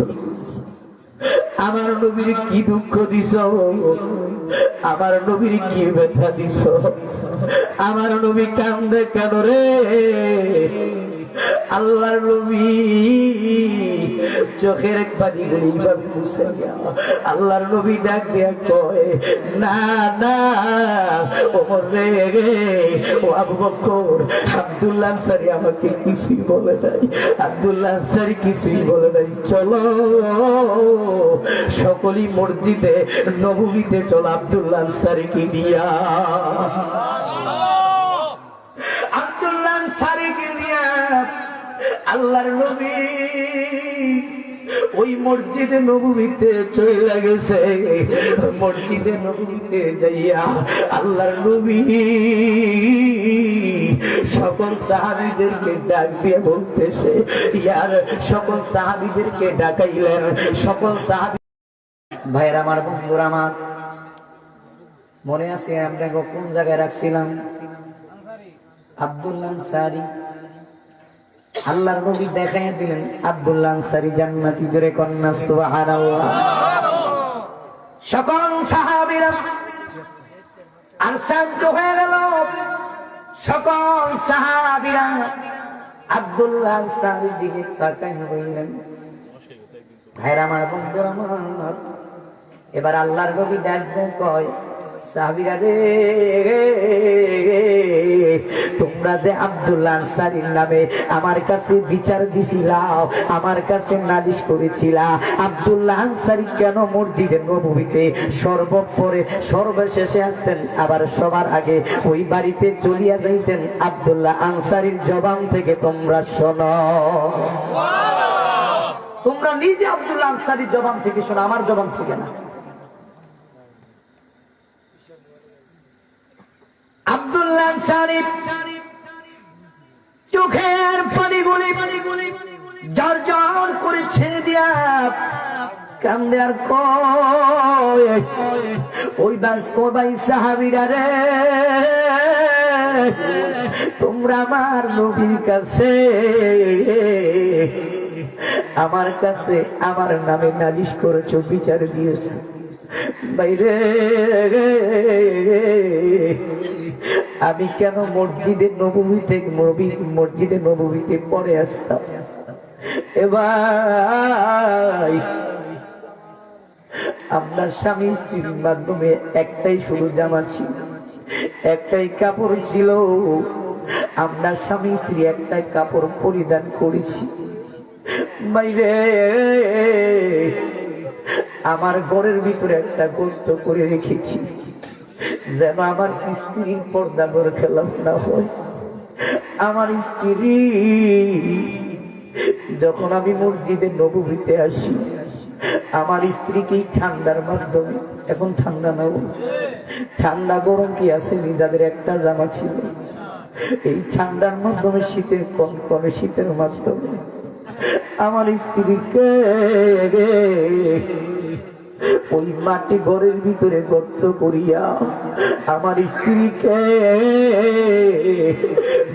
S1: আমার নবীর কি দুঃখ দিছ? আমার নবীর কি ব্যথা দিছ? আমার নবী কান্দে কেন রে? আল্লাহর নবী চোখের পানি গুলি এইভাবে মুছে গেল। আল্লাহর নবী ডাক দিয়া কয়, না না ওমর রে, ও আবু বকর, আব্দুল্লাহ আনসারী আমাকে কিছুই বলে নাই, আব্দুল্লাহ আনসারী কিছুই বলে নাই। চলো সকলেই মসজিদে নববীতে চলো আব্দুল্লাহ আনসারীকে নিয়া। আব্দুল্লাহ আনসারীকে নিয়া আল্লাহর নবী ওই মসজিদে নববীতে চলে গেছে। মসজিদে নববীতে যাইয়া আল্লাহর নবী সকল সাহাবীদেরকে ডাক দিয়ে বলতেছে, ইয়ার সকল সাহাবীদেরকে ডাকাইলেন। সকল সাহাবী ভাইরা আমার, বন্ধুরা আমার, মনে আছে আমরা কোন জায়গায় রাখছিলাম? আব্দুল্লাহ আনসারী। আল্লাহর নবী দেখাইয়া দিলেন আব্দুল্লাহ আনসারী জান্নাতি। জোরে কন্যা সুবহানাল্লাহ। সকল সাহাবীরা আনসারী হয়ে গেল। সকল সাহাবীরা আব্দুল্লাহ আনসারীর দিকে তাকায় বললেন, ভাইরা আমার, বন্ধুরা আমার, এবার আল্লাহর নবী ডাক দেন, কয়, সাহাবীরা রে, তোমরা যে আব্দুল্লাহ আনসারীর নামে আমার কাছে বিচার দিছিলাও, আমার কাছে নালিশ করেছিলা, আব্দুল্লাহ আনসারী কেন মসজিদে নববীতে সর্বপরে সর্বশেষে আসতেন, আবার সবার আগে ওই বাড়িতে চলিয়া যাইতেন, আব্দুল্লাহ আনসারীর জবান থেকে তোমরা শোনো। তোমরা নিজে আব্দুল্লাহ আনসারীর জবান থেকে শোনো, আমার জবান থেকে না। আনসারী চোখের পানিগুলি ঝর ঝর করে ছেড়ে দিয়া কান্দে আর কয় ওই ভাই সাহাবীরা রে, তোমরা আমার নবীর কাছে আমার কাছে আমার নামে নালিশ করেছো, বিচার দিয়েছো। বাইরে আমি কেন মসজিদে নববীতে পড়ে আসতাম। এবার আপনার স্বামী স্ত্রীর মাধ্যমে একটাই শুধু জামা ছিল, একটাই কাপড় ছিল, আপনার স্বামী স্ত্রী একটাই কাপড় পরিধান করেছি। বাইরে আমার ঘরের ভিতরে একটা গর্ত করে রেখেছি, যেন আমার স্ত্রীর পর্দা করে খেলাফ না হয়। আমার স্ত্রী যখন আমি মসজিদে নববীতে আসি, আমার স্ত্রীকে ঠান্ডার মাধ্যমে, এখন ঠান্ডা না, ঠান্ডা গরম কি আছে, যাদের একটা জামা ছিল, এই ঠান্ডার মাধ্যমে শীতের কনকনে শীতের মাধ্যমে আমার স্ত্রীকে ওই মাটি ঘরের ভিতরে গর্ত করিয়া আমার স্ত্রীকে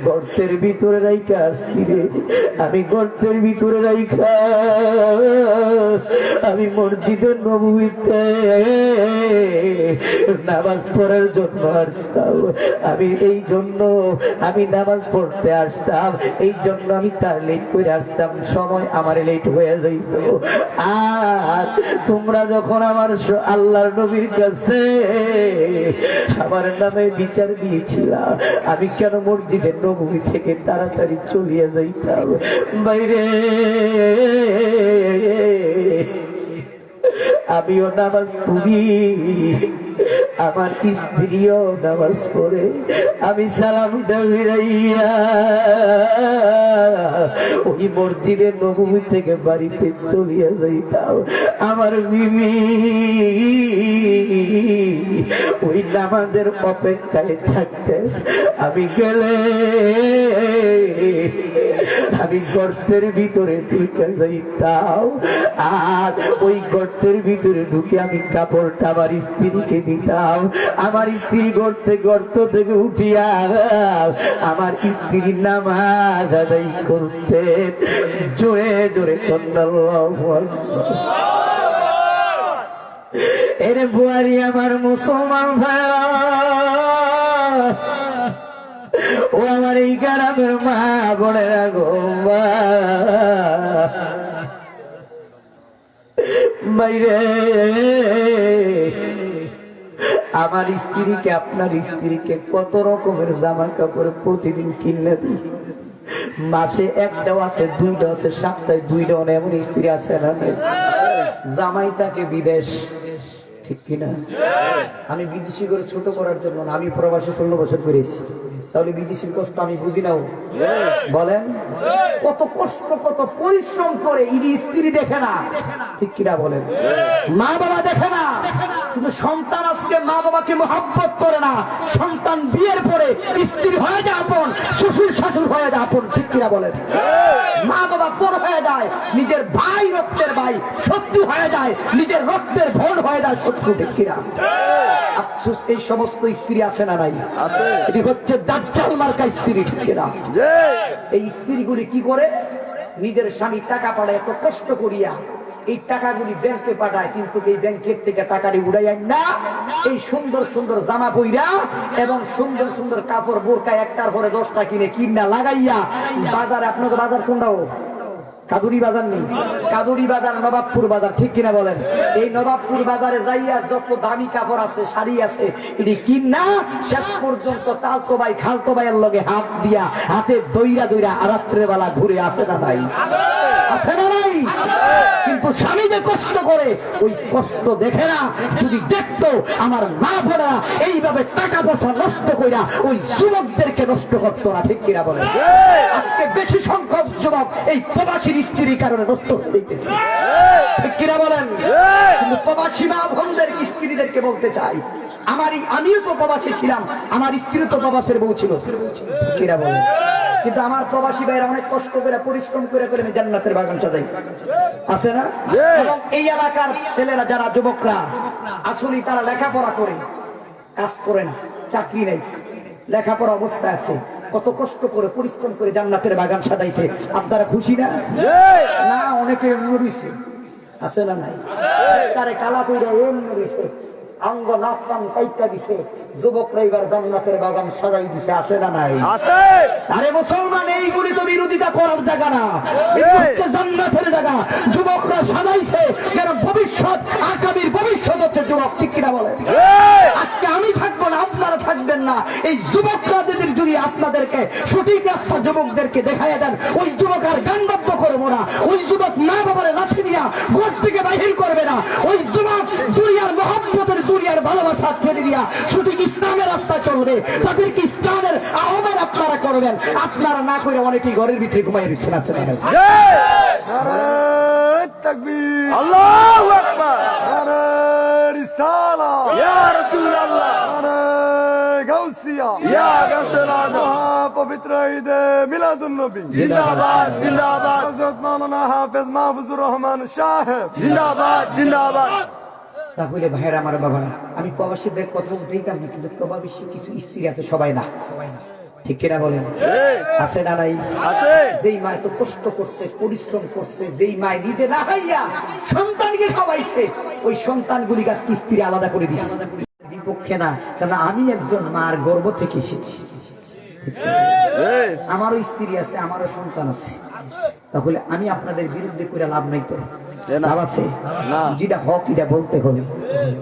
S1: গর্তের ভিতরে রাইখা আসছি রে। আমি গর্তের ভিতরে রাইখা আমি মসজিদের নববীতে নামাজ পড়ার জন্য আসতাম। আমি এই জন্য আমি নামাজ পড়তে আসতাম, এই জন্য আমি তার লেট করে আসতাম, সময় আমার লেট হয়ে যাইত। আর তোমরা যখন আমার আল্লাহর নবীর কাছে আমার নামে বিচার দিয়েছিলা, আমি কেন মসজিদের নববী থেকে তাড়াতাড়ি চলিয়ে যাইতাম। বাইরে আমিও নামাজ পড়ি, আমার স্ত্রীও নামাজ পড়ে, আমি সালামটা ফিরাইয়া ওই মসজিদের নববী থেকে বাড়িতে চলিয়া যাইতাম। আমার বিবি ওই নামাজের অপেক্ষায় থাকতে, আমি গেলে আমি গর্তের ভিতরে ঢুকে যাইতাম, আর ওই গর্তের ভিতরে ঢুকে আমি কাপড়টা আমার স্ত্রীকে দিতাম। আমার স্ত্রী গর্ত থেকে উঠিয়া আমার স্ত্রীর নামাজ আদায় করতে জোরে জোরে আল্লাহু আকবার। এরে বুয়ারি আমার মুসলমান ভাইরা, ও আমার এই গ্রামের মা বোনেরা গো, বাইরে আমার স্ত্রীকে, আপনার স্ত্রীকে কত রকমের জামা কাপড় প্রতিদিন কিনে দিই। মাসে একটাও আছে, দুইটা আছে, সপ্তাহে দুইটা, এমন স্ত্রী আছে না? জামাই তাকে বিদেশ, ঠিক কিনা? আমি বিদেশি করে ছোট করার জন্য না, আমি প্রবাসে 16 বছর করেছি, তাহলে বিদেশির কষ্ট আমি বুঝি না? বলেন কত কষ্ট, কত পরিশ্রম করে ইনি স্ত্রী দেখে না, ঠিক কিনা বলেন? মা বাবা দেখে না, কিন্তু সন্তান আজকে মা বাবাকে মহব্বত করে না। সন্তান বিয়ের পরে স্ত্রী হয়ে যায় আপন, শ্বশুর শাশুড় হয়ে যায় আপন, ঠিক কিনা বলেন? মা বাবা পর হয়ে যায়, নিজের ভাই রক্তের ভাই শত্রু হয়ে যায়, নিজের রক্তের বোন হয়ে যায় শত্রু, ঠিক কিনা? আফসোস এই সমস্ত স্ত্রী আছে না নাই? এটি হচ্ছে দাজ্জাল মার্কা স্ত্রী, ঠিক কিনা? এই স্ত্রীগুলি কি করে? নিজের স্বামী টাকা পাঠায় এত কষ্ট করিয়া, এই টাকাগুলি ব্যাংকে পাঠায়, কিন্তু এই ব্যাংকের থেকে টাকাটি উড়াইয়া না এই সুন্দর সুন্দর জামা পইরা এবং সুন্দর সুন্দর কাপড় বোরকা একটার পরে 10টা কিনা লাগাইয়া বাজারে, আপনাকে বাজার কোনটাও কাদুরি বাজার নেই, কাদুরি বাজার নবাবপুর বাজার, ঠিক কিনা বলেন? এই নবাবপুর বাজারে যাইয়া যত দামি কাপড় আছে, শাড়ি আছে, এটি কিনা শেষ পর্যন্ত তালতো ভাই খালতো ভাইয়ের লগে হাত দিয়া হাতে দইরা দইরা রাত্রে বেলা ঘুরে আসে না ভাই? আছে না নাই? কিন্তু স্বামী যে কষ্ট করে ওই কষ্ট দেখে না। যদি দেখতো আমার মা বোনেরা এইভাবে টাকা পয়সা নষ্ট কইরা ওই যুবকদেরকে নষ্ট করতো না, ঠিক কিনা বলেন? আজকে বেশি সংখ্যক যুবক এই প্রবাসীর স্ত্রীর কারণে নষ্ট হয়ে যাইতেছে, ঠিক কিনা বলেন? কিন্তু প্রবাসী মা বোনদের স্ত্রীদেরকে বলতে চাই, আমিও তো প্রবাসী ছিলাম, আমার স্ত্রী তো প্রবাসের বউ ছিল, কিরা বলে। কিন্তু আমার প্রবাসী ভাইরা অনেক কষ্ট করে পরিশ্রম করে করে আমি জান্নাতের বাগান সাজাই, আছে না? এবং এই এলাকার ছেলেরা যারা যুবকরা আসলে তারা লেখাপড়া করে, কাজ করে না, চাকরি নেই, লেখাপড়া অবস্থা আছে, কত কষ্ট করে পরিশ্রম করে জান্নাতের বাগান সাজাইছে। আপনারা খুশি না? না, অনেকে মরিছে, আছে না? নাই, তারে কালা কইরা মরিছে, অঙ্গ নাক কান কাইটা দিছে, যুবকরা এবার জান্নাতের বাগান সাজাই দিছে, আছে না? নাই, আছে। আরে মুসলমান, এইগুলি তো বিরোধিতা করার জায়গা না, হচ্ছে জান্নাতের জায়গা। যুবকরা সাজাইছে, কারণ ভবিষ্যৎ, আগামীর ভবিষ্যৎ হচ্ছে যুবক, ঠিক কিনা বলে? আজকে আমি থাকবো না, আপনারা থাকবেন না, এই যুবকরা যদি আপনাদেরকে সঠিক রাস্তা যুবকদেরকে দেখাইয়া দেন, ওই যুবক আর গানবদ্ধ করবো না, ওই যুবক মা বাবার লাঠি দিয়া ঘর থেকে বাহির করবে না, ওই যুবক দুনিয়ার মহব্বতের, দুনিয়ার ভালোবাসা ছেড়ে দিয়া সঠিক ইসলামের রাস্তা চলবে, তাদেরকে ইসলামের আহ্বান আপনারা করবেন। আপনারা না করে অনেকেই ঘরের ভিতরে ঘুমাই দিচ্ছেন, আছে না?
S2: তাকবীর, আল্লাহু আকবার, নারে রিসালাত, ইয়া রাসূলুল্লাহ, নারে গাউসিয়া, ইয়া গাউসুল আযম, পবিত্র ঈদে মিলাদুন নবী জিন্দাবাদ, জিন্দাবাদ, হযরত মাওলানা হাফেজ মাহফুজুর রহমান সাহেব জিন্দাবাদ, জিন্দাবাদ।
S1: তাহলে ভাইয়ের আমার বাবারা, আমি প্রবাসীদের কথা উঠেইতাম না, কিন্তু প্রবাসী কিছু স্ত্রী আছে, সবাই না, ঠিক কিনা বলেন? আছে না? নাই, আছে। যেই মা তো কষ্ট করছে, পরিশ্রম করছে, যেই মা নিজে না খাইয়া সন্তানকে খাওয়াইছে, ওই সন্তানগুলি গাছ স্ত্রী আলাদা করে দিচ্ছে, বিপক্ষে না। কারণ আমি একজন মার গর্ভ থেকে এসেছি, আমারও স্ত্রী আছে, আমারও সন্তান আছে, তাহলে আমি আপনাদের বিরুদ্ধে করে লাভ নাই, তো লাভ আছে? যেটা হক এটা বলতে হবে,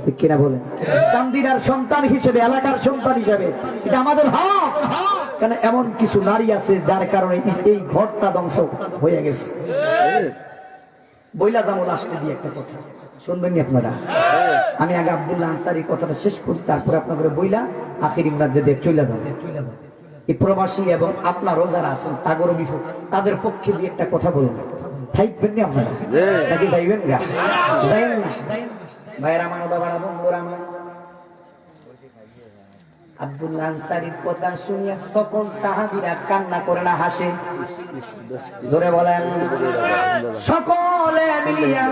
S1: ঠিক কিনা বলেন? চান্দিনার সন্তান হিসেবে, এলাকার সন্তান হিসেবে এটা আমাদের হক। কেন এমন কিছু নারী আছে যার কারণে এই ঘরটা ধ্বংস হয়ে গেছে। বইলা যাবো লাস্টে দিয়ে একটা কথা, শুনবেন নি আপনারা? আমি আগে আব্দুল্লাহ আনসারী কথাটা শেষ করি, তারপরে আপনাদের বইলা আখির ইমরান যে চলে যাবে। এই প্রবাসী এবং আপনারও যারা আছেন তাদের পক্ষে দিয়ে একটা কথা বলুন, থাকবেন না আপনারা নাকি যাইবেন গা? যাইবেন না ভাইয়ের আমার, বাবার বন্ধুরা আমার। আব্দুল্লাহ আনসারীর কথা শুনিয়া সকল সাহাবীরা কান্না করে না হাসে? জোরে বলেন, সকলে মিলিয়া।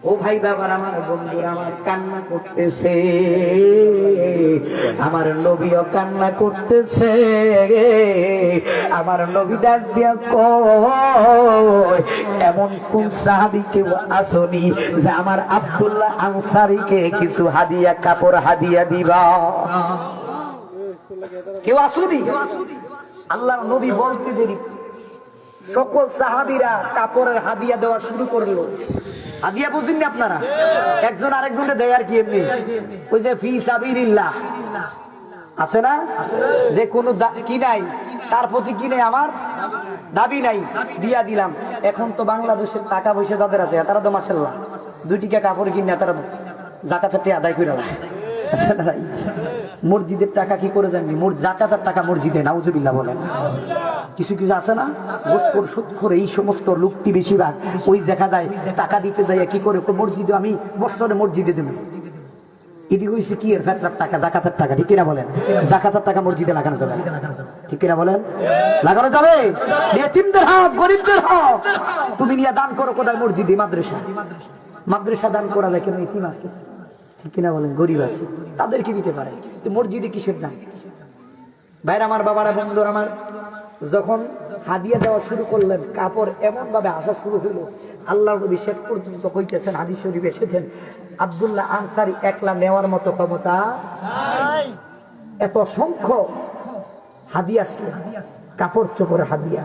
S1: ও ভাই বাবার আমার, বন্ধুরা আমার, কান্না করতেছে, আমার নবীও কান্না করতেছে। আমার নবী ডাক দিয়া কয়, এমন কোন সাহাবী কেউ আসনি যে আমার আব্দুল্লাহ আনসারীকে কিছু হাদিয়া, কাপড় হাদিয়া দিবা? কেউ আসনি? আল্লাহর নবী বলতে দেরি, সকল সাহাবীরা কাপড়ের হাদিয়া দেওয়া শুরু করলো। হাদিয়া বুঝেননি আপনারা? একজন আরেকজনকে দেয় আর কি, এমনি ওই যে ফি সাবিলিল্লাহ আছে না, যে কোনো কি নাই তার প্রতি কি নেই, আমার দাবি নাই, দিয়া দিলাম। এখন তো বাংলাদেশের টাকা পয়সা যাদের আছে তারা তো মাশাআল্লাহ 2 টাকা কাপড় কিনে তারা যাকাতে আদায় করে না। মসজিদের টাকা কি করে জানি, যাকাতের টাকা মসজিদে, নাউজুবিল্লাহ বলেন। কিছু কিছু আছে না, ঘুষখোর, সুদখোর, এই সমস্ত লোকটি বেশিরভাগ ওই দেখা যায় টাকা দিতে যাই কি করে, মসজিদে আমি বছরে মসজিদে দেব, এটি হয়েছে কি এর ফেতরার টাকা, জাকাতের টাকা, ঠিক কিনা বলেন? জাকাতের টাকা মসজিদে লাগানো যাবে, ঠিক কিনা বলেন? লাগানো যাবে? এতিমদের হক, গরিবদের হক তুমি নিয়ে দান করো কোথায়? মসজিদে, মাদ্রাসা দান করা যায় কেন? এতিম আছে, ঠিক কিনা বলেন? গরিব আছে, তাদেরকে দিতে পারে, মসজিদে কিসের দান? ভাইরা আমার, বাবারা, বন্ধুরা আমার, যখন হাদিয়া দেওয়া শুরু করলেন, কাপড় এমন ভাবে আসা শুরু হইল, আল্লাহর নবী শেষ পর্যন্ত কইতেছেন, হাদিস শরীফে এসেছেন, আব্দুল্লাহ আনসারী একলা নেওয়ার মতো ক্ষমতা নাই। এত সংখ্যক হাদিয়া, কাপড় চোপড় হাদিয়া।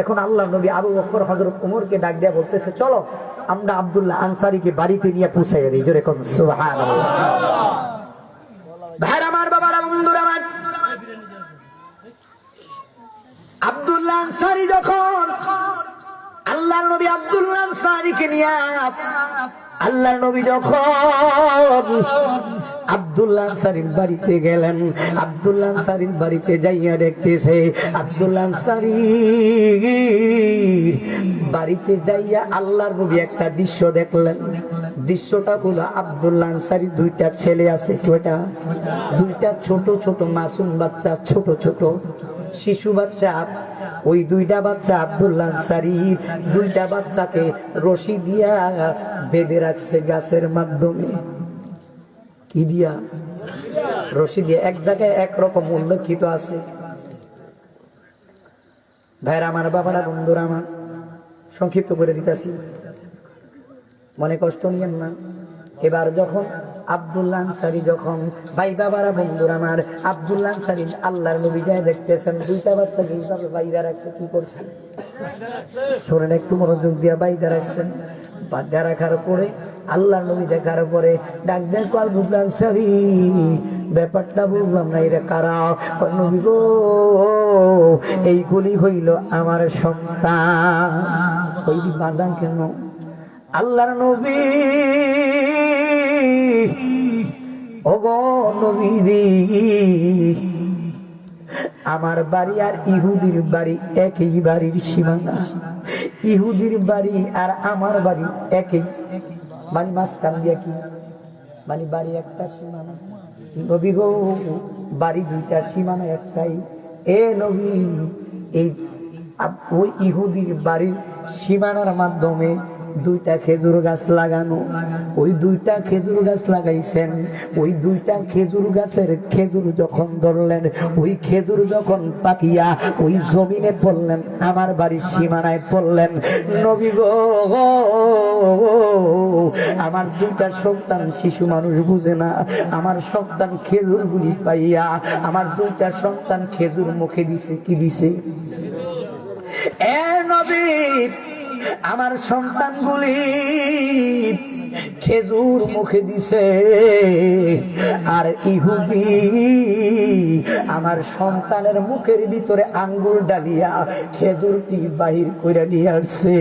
S1: এখন আল্লাহর নবী আবু বকর, হযরত ওমরকে ডাক দেয়া বলতেছে, চলো আমরা আব্দুল্লাহ আনসারীকে বাড়িতে নিয়ে পৌঁছাইয়া দিই। জোরে কোন সুবহানাল্লাহ। ভাইরা আমার, বাবারা, বন্ধুরা আমার, আব্দুল্লাহ আনসারী যখন আল্লাহর নবী আব্দুল্লাহ আনসারীকে নিয়ে, আল্লাহর নবী যখন আব্দুল্লাহ আনসারীর বাড়িতে গেলেন, আব্দুল্লাহ আনসারীর বাড়িতে যাইয়া দেখতেছে, আব্দুল্লাহ আনসারীর বাড়িতে যাইয়া আল্লাহর নবী একটা দৃশ্য দেখলেন। দৃশ্যটা হলো আব্দুল্লাহ আনসারী দুইটা ছেলে আছে, কয়টা? দুইটা ছোট ছোট মাসুম বাচ্চা, ছোট ছোট শিশু বাচ্চা। ওই দুইটা বাচ্চা আব্দুল্লাহ আনসারী দুইটা বাচ্চাকে রশি দিয়া বেঁধে রাখছে গাছের মাধ্যমে। কি দিয়া? রশি দিয়ে। এক জায়গায় একরকম উল্লেখিত আছে। ভাইরা আমার, বাবারা, বন্ধুরা আমার, সংক্ষিপ্ত করে দিতেছি, মনে কষ্ট নিয়েন না। এবার যখন আব্দুল্লাহ আনসারী, যখন ভাই বাবারা, বন্ধুরা আমার, আব্দুল্লাহ আনসারী আল্লাহর নবী যায় দেখতেছেন দুইটা বাচ্চাকে এইভাবে বাইদা রাখছে। কি করছে শোনেন, একটু মনোযোগ দিয়া বাইদা রাখছেন। বাচ্চা রাখার পরে আল্লাহর নবী দেখার পরে ডাক দেন, আব্দুল্লাহ আনসারী, ব্যাপারটা বুঝলাম না, এরা কারা? নবী গো, এইগুলি হইল আমার সন্তান। ওই বাঁধান কেন? আল্লাহর নবী, ওগো নবীজি, আমার বাড়ি আর ইহুদির বাড়ি একই বাড়ির সীমানা। ইহুদির বাড়ি আর আমার বাড়ি একই, মানে মাঝখান দিয়ে কি, মানে বাড়ি একটা সীমানা। নবী গো, বাড়ি দুইটা, সীমানা একটাই। এ নবী, এই ওই ইহুদির বাড়ির সীমানার মাধ্যমে দুইটা খেজুর গাছ লাগানো। ওই দুইটা খেজুর গাছ লাগাইছেন। ওই দুইটা খেজুর গাছের খেজুর যখন ধরলেন, ওই খেজুর যখন পাকিয়া ওই জমিনে পড়লেন, আমার বাড়ির সীমানায় পড়লেন। নবী গো, আমার দুইটা সন্তান শিশু মানুষ বুঝে না, আমার সন্তান খেজুর গুলি পাইয়া আমার দুইটা সন্তান খেজুর মুখে দিছে। কি দিছে? এ নবী, আমার সন্তানগুলি খেজুর মুখে দিছে, আর ইহুদি আমার সন্তানের মুখের ভিতরে আঙ্গুল ডালিয়া খেজুরটি বাহির করে নিয়ে আসছে।